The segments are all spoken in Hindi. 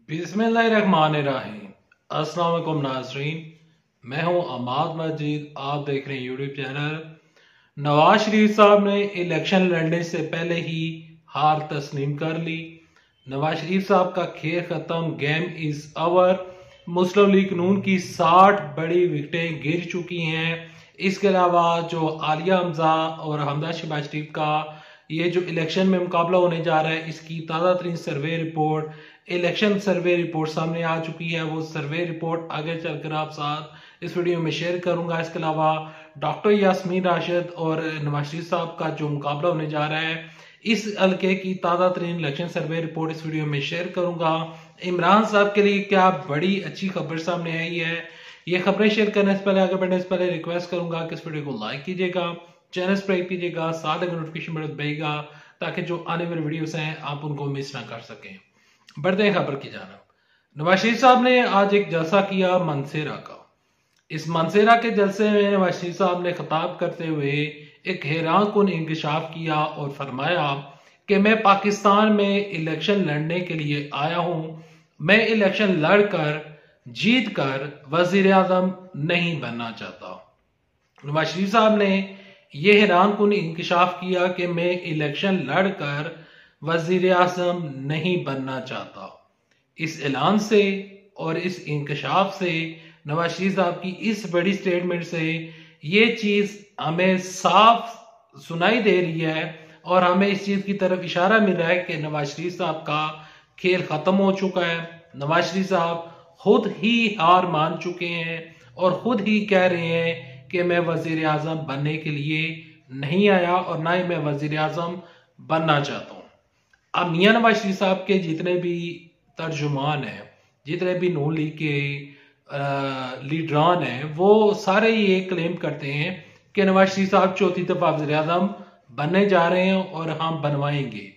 बिस्मिल्लाहिर्रहमानिर्रहीम। अस्सलाम वालेकुम नाज़रीन, मैं हूं अमाद मजीद। आप देख रहे हैं यूट्यूब चैनल। नवाज शरीफ साहब ने इलेक्शन लड़ने से पहले ही हार तस्लीम कर ली। नवाज शरीफ साहब का खेल खत्म, game is over. Muslim League Noon की 60 बड़ी विकेटें गिर चुकी हैं। इसके अलावा जो आलिया हमजा और हमदा शहबाज शरीफ का ये जो इलेक्शन में मुकाबला होने जा रहा है, इसकी ताज़ा तरीन survey report, election survey report सामने आ चुकी है। वो सर्वे रिपोर्ट आगे चलकर आप साथ इस वीडियो में शेयर करूंगा। इसके अलावा डॉक्टर यास्मीन राशिद और नवाज शरीफ साहब का जो मुकाबला होने जा रहा है, इस हल्के की ताज़ा तरीन इलेक्शन सर्वे रिपोर्ट इस वीडियो में शेयर करूंगा। इमरान साहब के लिए क्या बड़ी अच्छी खबर सामने आई है। ये खबरें शेयर करने से पहले, आगे बढ़ने से पहले रिक्वेस्ट करूंगा कि इस वीडियो को लाइक कीजिएगा, चैनल सब्सक्राइब कीजिएगा, साथ ही नोटिफिकेशन बटन दबाइएगा ताकि जो आने वाले वीडियोस हैं आप उनको मिस ना कर सकें। बढ़ते हैं खबर की जानब। नवाज शरीफ साहब ने आज एक जलसा किया मनसेरा का। इस मनसेरा के जलसे में नवाज शरीफ साहब ने खिताब करते हुए एक हैरान कुन इंकशाफ किया और फरमाया कि मैं पाकिस्तान में इलेक्शन लड़ने के लिए आया हूं। मैं इलेक्शन लड़कर जीत कर वजीर आजम नहीं बनना चाहता। नवाज शरीफ साहब ने यह हैरान कुन इंकशाफ किया कि मैं इलेक्शन लड़कर वजीर आजम नहीं बनना चाहता। इस ऐलान से और इस इंकशाफ से, नवाज शरीफ साहब की इस बड़ी स्टेटमेंट से ये चीज हमें साफ सुनाई दे रही है और हमें इस चीज की तरफ इशारा मिल रहा है कि नवाज शरीफ साहब का खेल खत्म हो चुका है। नवाज शरीफ साहब खुद ही हार मान चुके हैं और खुद ही कह रहे हैं कि मैं वजीर आजम बनने के लिए नहीं आया और ना ही मैं वजीर आजम बनना चाहता हूं। अब मियां नवाज शरीफ साहब के जितने भी तर्जुमान हैं, जितने भी नून लीग के लीडरान हैं, वो सारे ये क्लेम करते हैं कि नवाज शरीफ साहब चौथी दफा वजीर आजम बनने जा रहे हैं और हम बनवाएंगे।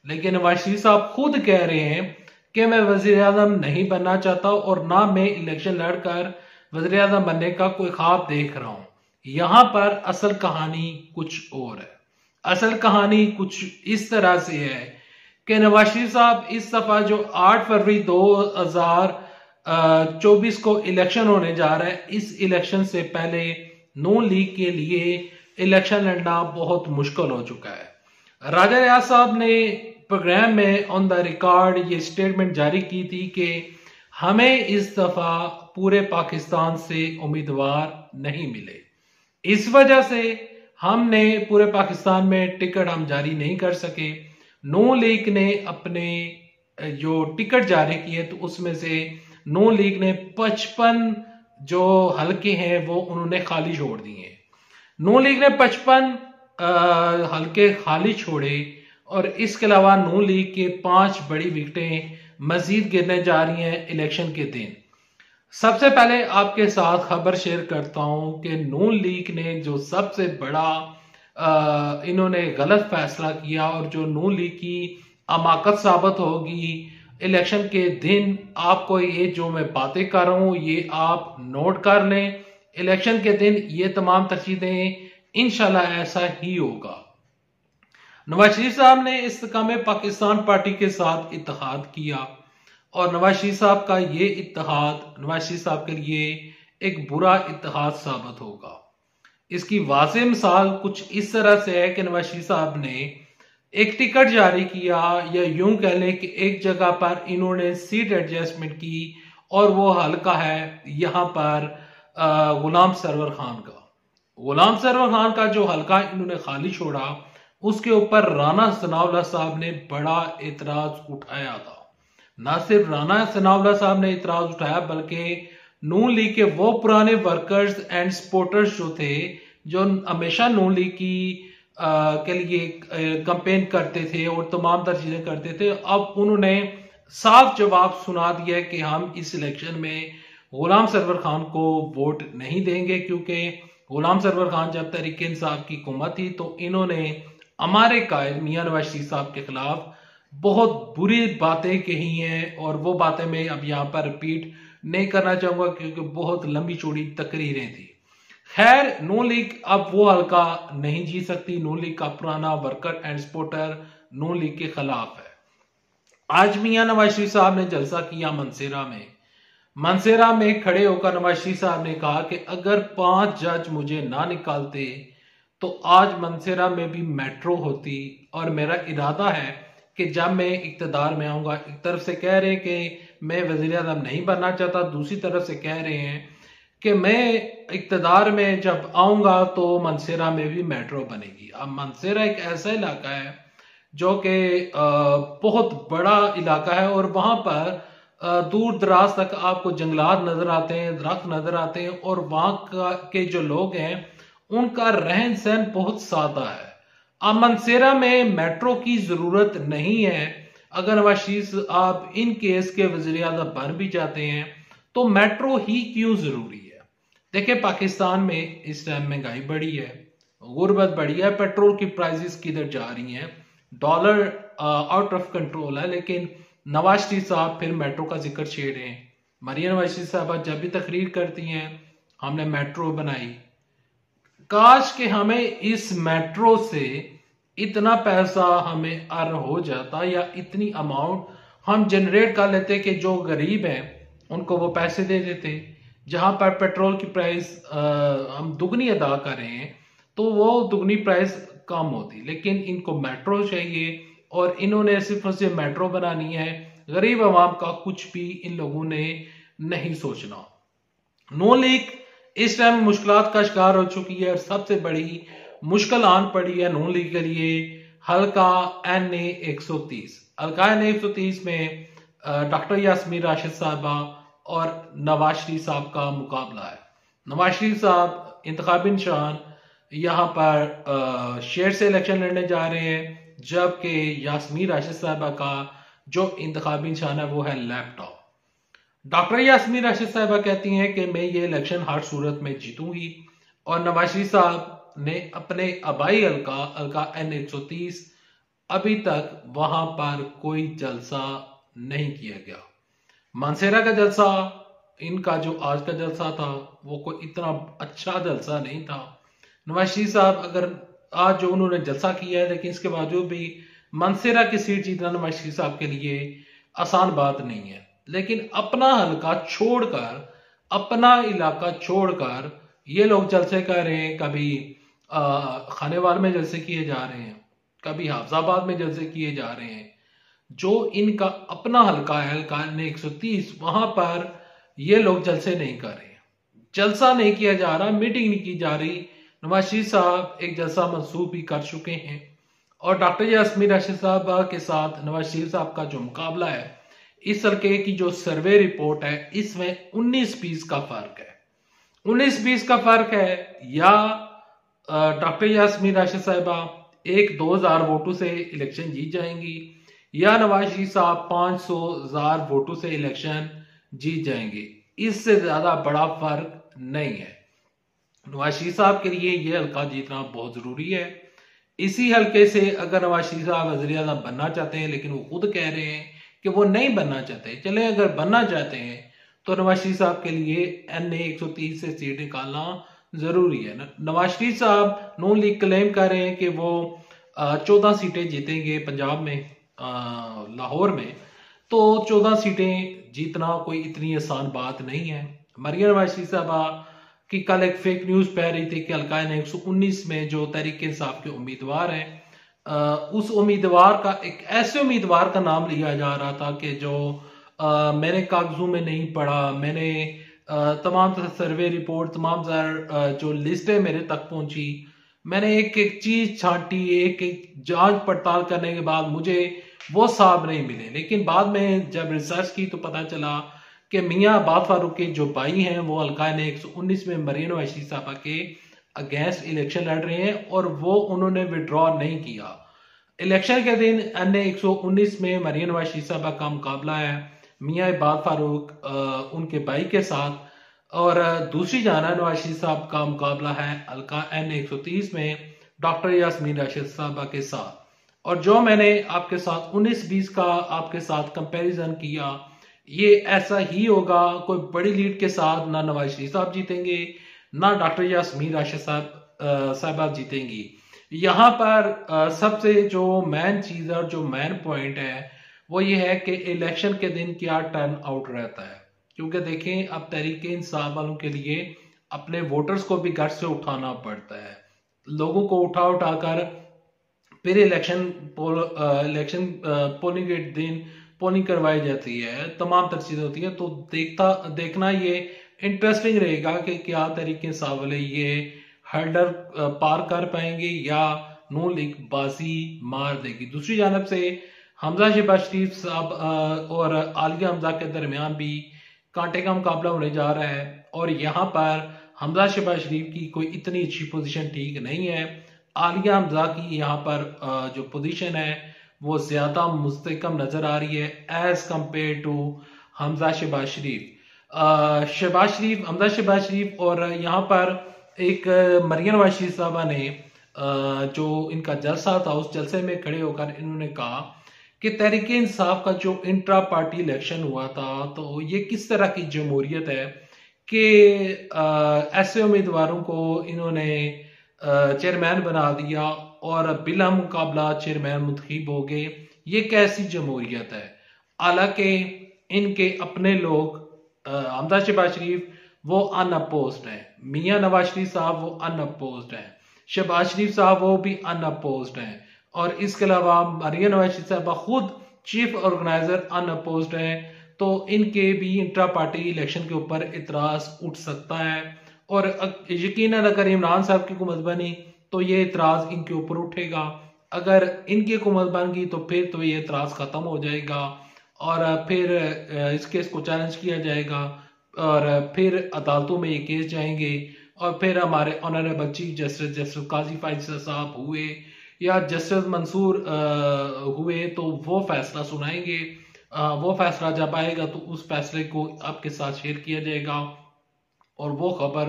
लेकिन नवाज शरीफ साहब खुद कह रहे हैं कि मैं वजीर आजम नहीं बनना चाहता और ना मैं इलेक्शन लड़कर वजीर आजम बनने का कोई ख्वाब देख रहा हूं। यहां पर असल कहानी कुछ और है। असल कहानी कुछ इस तरह से है कि नवाज शरीफ साहब इस दफा जो 8 फरवरी 2024 को इलेक्शन होने जा रहा है, इस इलेक्शन से पहले नून लीग के लिए इलेक्शन लड़ना बहुत मुश्किल हो चुका है। राजा रियाज साहब ने प्रोग्राम में ऑन द रिकॉर्ड ये स्टेटमेंट जारी की थी कि हमें इस दफा पूरे पाकिस्तान से उम्मीदवार नहीं मिले, इस वजह से हमने पूरे पाकिस्तान में टिकट हम जारी नहीं कर सके। नून लीग ने अपने जो टिकट जारी किए तो उसमें से नून लीग ने 55 जो हलके हैं वो उन्होंने खाली छोड़ दिए। नून लीग ने 55 हलके खाली छोड़े और इसके अलावा नून लीग के 5 बड़ी विकेटें मजीद गिरने जा रही हैं इलेक्शन के दिन। सबसे पहले आपके साथ खबर शेयर करता हूं कि नून लीग ने जो सबसे बड़ा इन्होंने गलत फैसला किया और जो नून लीग की अमाकत साबित होगी इलेक्शन के दिन। आपको ये जो मैं बातें कर रहा हूं ये आप नोट कर लें। इलेक्शन के दिन ये तमाम चीजें इंशाल्लाह ऐसा ही होगा। नवाज शरीफ साहब ने इस में पाकिस्तान पार्टी के साथ इत्तेहाद किया और नवाज शरीफ साहब का ये इत्तेहाद नवाज शरीफ साहब के लिए एक बुरा इत्तेहाद साबित होगा। इसकी वाज़ेह मिसाल कुछ इस तरह से है कि नवाज शरीफ साहब ने एक टिकट जारी किया, या यूं कह लें कि एक जगह पर इन्होंने सीट एडजस्टमेंट की और वो हल्का है यहां पर गुलाम सरवर खान का। गुलाम सरवर खान का जो हल्का इन्होंने खाली छोड़ा, उसके ऊपर राना सनाउल्लाह साहब ने बड़ा एतराज उठाया था। ना सिर्फ राना सनाउल्लाह साहब ने एतराज उठाया बल्कि नून लीग के वो पुराने वर्कर्स एंड सपोर्टर्स जो थे, जो हमेशा नून लीग की के लिए कैंपेन करते थे और तमाम तर चीजें करते थे, अब उन्होंने साफ जवाब सुना दिया कि हम इस इलेक्शन में गुलाम सरवर खान को वोट नहीं देंगे, क्योंकि गुलाम सरवर खान जब तहरीक इंसाफ की हुकूमत थी तो इन्होंने हमारे कायद मियां नवाज शरीफ साहब के खिलाफ बहुत बुरी बातें कही हैं और वो बातें मैं अब यहाँ पर रिपीट नहीं करना चाहूंगा क्योंकि बहुत लंबी चौड़ी तकरीरें थी। खैर, नून लीग अब वो हल्का नहीं जीत सकती। नून लीग का पुराना worker and supporter Noon league के खिलाफ है। आज मियां नवाज शरीफ साहब ने जलसा किया मनसेरा में खड़े होकर नवाज शरीफ साहब ने कहा कि अगर 5 जज मुझे ना निकालते तो आज मनसेरा में भी मेट्रो होती, और मेरा इरादा है कि जब मैं इक्तदार में आऊंगा, एक तरफ से कह रहे हैं कि मैं वजीर आज़म नहीं बनना चाहता, दूसरी तरफ से कह रहे हैं कि मैं इक्तदार में जब आऊंगा तो मनसेरा में भी मेट्रो बनेगी। अब मनसेरा एक ऐसा इलाका है जो कि बहुत बड़ा इलाका है, और वहां पर दूर दराज तक आपको जंगलात नजर आते हैं, दरख्त नजर आते हैं, और वहां के जो लोग हैं उनका रहन सहन बहुत सादा है। अब मनसेरा में मेट्रो की जरूरत नहीं है। अगर नवाज शरीफ आप इन केस के वजीर आज़म बन भी जाते हैं तो मेट्रो ही क्यों जरूरी है? देखिए, पाकिस्तान में इस टाइम महंगाई बढ़ी है, गुर्बत बढ़ी है, पेट्रोल की प्राइसेस किधर जा रही हैं, डॉलर आउट ऑफ कंट्रोल है, लेकिन नवाज शरीफ साहब फिर मेट्रो का जिक्र छेड़ रहे हैं। मरियम नवाज शरीफ साहब जब भी तकरीर करती हैं, हमने मेट्रो बनाई, काश कि हमें इस मेट्रो से इतना पैसा हमें अर्न हो जाता, या इतनी अमाउंट हम जनरेट कर लेते कि जो गरीब हैं उनको वो पैसे दे देते। जहां पर पेट्रोल की प्राइस हम दुगनी अदा कर रहे हैं तो वो दुगनी प्राइस कम होती, लेकिन इनको मेट्रो चाहिए, और इन्होंने सिर्फ और सिर्फ मेट्रो बनानी है। गरीब आवाम का कुछ भी इन लोगों ने नहीं सोचना। नून लीग इस टाइम मुश्किलात का शिकार हो चुकी है, और सबसे बड़ी मुश्किल आन पड़ी है नून लीग के लिए हल्का NA 130। हल्का NA 130 में डॉक्टर यास्मीन राशिद साहबा और नवाज शरीफ साहब का मुकाबला है। नवाज शरीफ साहब इंतखाबी निशान यहाँ पर शेर से इलेक्शन लड़ने जा रहे हैं, जबकि यास्मीन राशिद साहबा का जो इंतखाबी निशान है वो है लैपटॉप। डॉक्टर यास्मीन राशिद साहबा कहती हैं कि मैं ये इलेक्शन हर सूरत में जीतूंगी, और नवाज शरीफ साहब ने अपने आबाई हल्का NA 130 अभी तक वहां पर कोई जलसा नहीं किया गया। मानसेरा का जलसा, इनका जो आज का जलसा था वो कोई इतना अच्छा जलसा नहीं था। नवाज शरीफ साहब अगर आज जो उन्होंने जलसा किया है, लेकिन इसके बावजूद भी मानसेरा की सीट जीतना नवाज शरीफ साहब के लिए आसान बात नहीं है। लेकिन अपना हल्का छोड़कर, अपना इलाका छोड़कर ये लोग जलसे कर रहे हैं। कभी खानेवाल में जलसे किए जा रहे हैं, कभी हाफजाबाद में जलसे किए जा रहे हैं। जो इनका अपना हल्का है, हल्का NA 130, वहां पर ये लोग जलसे नहीं कर रहे, जलसा नहीं किया जा रहा, मीटिंग नहीं की जा रही। नवाज शरीफ साहब एक जलसा मंसूब भी कर चुके हैं, और डॉक्टर यास्मीन राशिद साहब के साथ नवाज शरीफ साहब का जो मुकाबला है, इस हल्के की जो सर्वे रिपोर्ट है इसमें 19-20 का फर्क है। 19-20 का फर्क है, या डॉक्टर यास्मीन राशिद साहबा 1-2 हज़ार वोटों से इलेक्शन जीत जाएंगी, या नवाज शरीफ साहब 500,000 वोटों से इलेक्शन जीत जाएंगे। इससे ज्यादा बड़ा फर्क नहीं है। नवाज शरीफ साहब के लिए यह हल्का जीतना बहुत जरूरी है। इसी हल्के से अगर नवाज शरीफ साहब वज़ीर आज़म बनना चाहते हैं, लेकिन वो खुद कह रहे हैं कि वो नहीं बनना चाहते, चले अगर बनना चाहते हैं तो नवाज शरीफ साहब के लिए NA 130 से सीट निकालना जरूरी है। नवाज शरीफ साहब नून लीग क्लेम कर रहे हैं कि वो 14 सीटें जीतेंगे पंजाब में, लाहौर में, तो 14 सीटें जीतना कोई इतनी आसान बात नहीं है। मरियम नवाज शरीफ साहबा की कल एक फेक न्यूज पह रही थी कि हल्का NA 119 में जो तहरीक इंसाफ के उम्मीदवार हैं, उस उम्मीदवार का, एक ऐसे उम्मीदवार का नाम लिया जा रहा था कि जो मैंने कागजों में नहीं पढ़ा, मैंने तमाम सर्वे रिपोर्ट, तमाम जो लिस्टें मेरे तक पहुंची, मैंने एक एक चीज छांटी, एक एक जांच पड़ताल करने के बाद मुझे वो साहब नहीं मिले। लेकिन बाद में जब रिसर्च की तो पता चला कि मियां अब्बास फारूक के जो भाई हैं वो हल्का NA 119 में मरियम नवाज शरीफ साहबा के अगेंस्ट इलेक्शन लड़ रहे हैं, और वो उन्होंने विड्रॉ नहीं किया। इलेक्शन के दिन NA 119 में मरियम नवाज शरीफ साहबा का मुकाबला है मियां अब्बास फारूक उनके भाई के साथ, और दूसरी जानब नवाज शरीफ साहब का मुकाबला है हल्का NA 130 में डॉक्टर यास्मीन राशिद साहबा के साथ। और जो मैंने आपके साथ 19-20 का आपके साथ कंपैरिजन किया, ये ऐसा ही होगा। कोई बड़ी लीड के साथ ना नवाज शरीफ साहब जीतेंगे, ना डॉक्टर यास्मीन राशिद साहबा जीतेंगी। यहाँ पर सबसे जो मेन चीज और जो मेन पॉइंट है वो ये है कि इलेक्शन के दिन क्या टर्न आउट रहता है। क्योंकि देखें, अब तहरीक इंसाफ वालों के लिए अपने वोटर्स को भी घर से उठाना पड़ता है, लोगों को उठा उठाकर फिर इलेक्शन पोलिंग के दिन पोलिंग करवाई जाती है, तमाम तर चीजें होती है। तो देखना ये इंटरेस्टिंग रहेगा कि क्या तहरीक इंसाफ वाले ये हर्डर पार कर पाएंगे या नून लीग बाजी मार देगी। दूसरी जानब से हमजा शहबाज शरीफ साहब और आलिया हमजा के दरमियान भी कांटे का मुकाबला होने जा रहा है, और यहाँ पर हमजा शहबाज शरीफ की कोई इतनी अच्छी पोजीशन ठीक नहीं है। आलिया हमजा की यहाँ पर जो पोजीशन है वो ज्यादा मुस्तकम नजर आ रही है as compared to Hamza Shahbaz Sharif. Hamza Shahbaz Sharif और यहाँ पर एक मरियम नवाज शरीफ साहबा ने जो इनका जलसा था, उस जलसे में खड़े होकर इन्होंने कहा कि तहरीक इंसाफ का जो इंट्रा पार्टी इलेक्शन हुआ था, तो ये किस तरह की जमहूरियत है कि ऐसे उम्मीदवारों को इन्होंने चेयरमैन बना दिया और बिला मुकाबला चेयरमैन मुंतखब हो गए। ये कैसी जमहूरियत है? हालांकि इनके अपने लोग हमजा शहबाज शरीफ वो अनअपोज्ड है, मियां नवाज शरीफ साहब वो अनअपोज्ड है, शहबाज शरीफ साहब वो भी अनअपोज्ड हैं, और इसके अलावा मरियम नवाज शरीफ साहब खुद चीफ ऑर्गेनाइजर अनअपोज्ड है। तो इनके भी इंट्रा पार्टी इलेक्शन के ऊपर इतराज उठ सकता है, और यकीनन अगर इमरान साहब की हुकूमत बनी तो ये इतराज इनके ऊपर उठेगा। अगर इनकी हुकूमत बन गई तो फिर तो ये इतराज खत्म हो जाएगा, और फिर इस केस को चैलेंज किया जाएगा, और फिर अदालतों में ये केस जाएंगे, और फिर हमारे ऑनरेबल चीफ जस्टिस काजी फैसल साहब हुए या जस्टिस मंसूर हुए तो वो फैसला सुनाएंगे। वो फैसला जब आएगा तो उस फैसले को आपके साथ शेयर किया जाएगा और वो खबर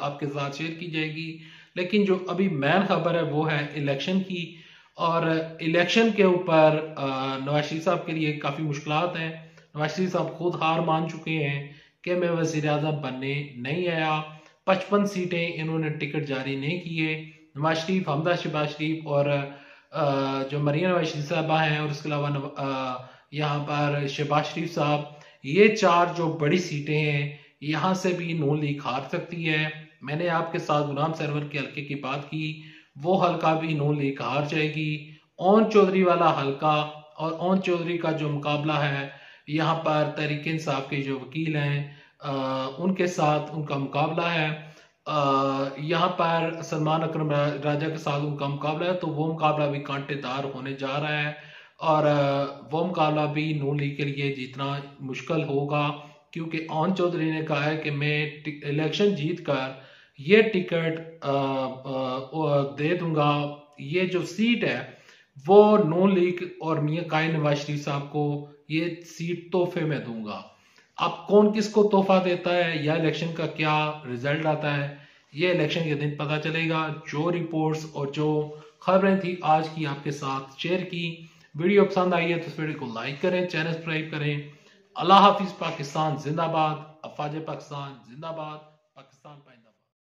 आपके साथ शेयर की जाएगी। लेकिन जो अभी मेन खबर है वो है इलेक्शन की, और इलेक्शन के ऊपर नवाज शरीफ साहब के लिए काफ़ी मुश्किलात हैं। नवाज शरीफ साहब खुद हार मान चुके हैं कि मैं वज़ीर आज़म बनने नहीं आया। 55 सीटें इन्होंने टिकट जारी नहीं किए। नवाज शरीफ, हमजा शहबाज शरीफ और जो मरियम नवाज शरीफ साहबा हैं, और उसके अलावा यहाँ पर शहबाज शरीफ साहब, ये 4 जो बड़ी सीटें हैं यहाँ से भी नून लीग हार सकती है। मैंने आपके साथ गुलाम सरवर के हल्के की बात की, वो हल्का भी नून लीग हार जाएगी। ओन चौधरी वाला हल्का, और ओन चौधरी का जो मुकाबला है यहाँ पर तहरीक इंसाफ के जो वकील हैं उनके साथ उनका मुकाबला है। यहाँ पर सलमान अकरम राजा के साथ उनका मुकाबला है, तो वो मुकाबला भी कांटेदार होने जा रहा है, और वो मुकाबला भी नून लीग के लिए जीतना मुश्किल होगा, क्योंकि ओन चौधरी ने कहा है कि मैं इलेक्शन जीत कर ये टिकट दे दूंगा, ये जो सीट है वो नून लीग और मियां कायम नवाज शरीफ साहब को ये सीट तोहफे में दूंगा। अब कौन किसको तोहफा देता है या इलेक्शन का क्या रिजल्ट आता है, ये इलेक्शन के दिन पता चलेगा। जो रिपोर्ट्स और जो खबरें थी आज की आपके साथ शेयर की। वीडियो पसंद आई है तो इस वीडियो को लाइक करें, चैनल सब्सक्राइब करें। अल्लाह हाफिज। पाकिस्तान जिंदाबाद। अफवाज पाकिस्तान जिंदाबाद। पाकिस्तान पाइंदा।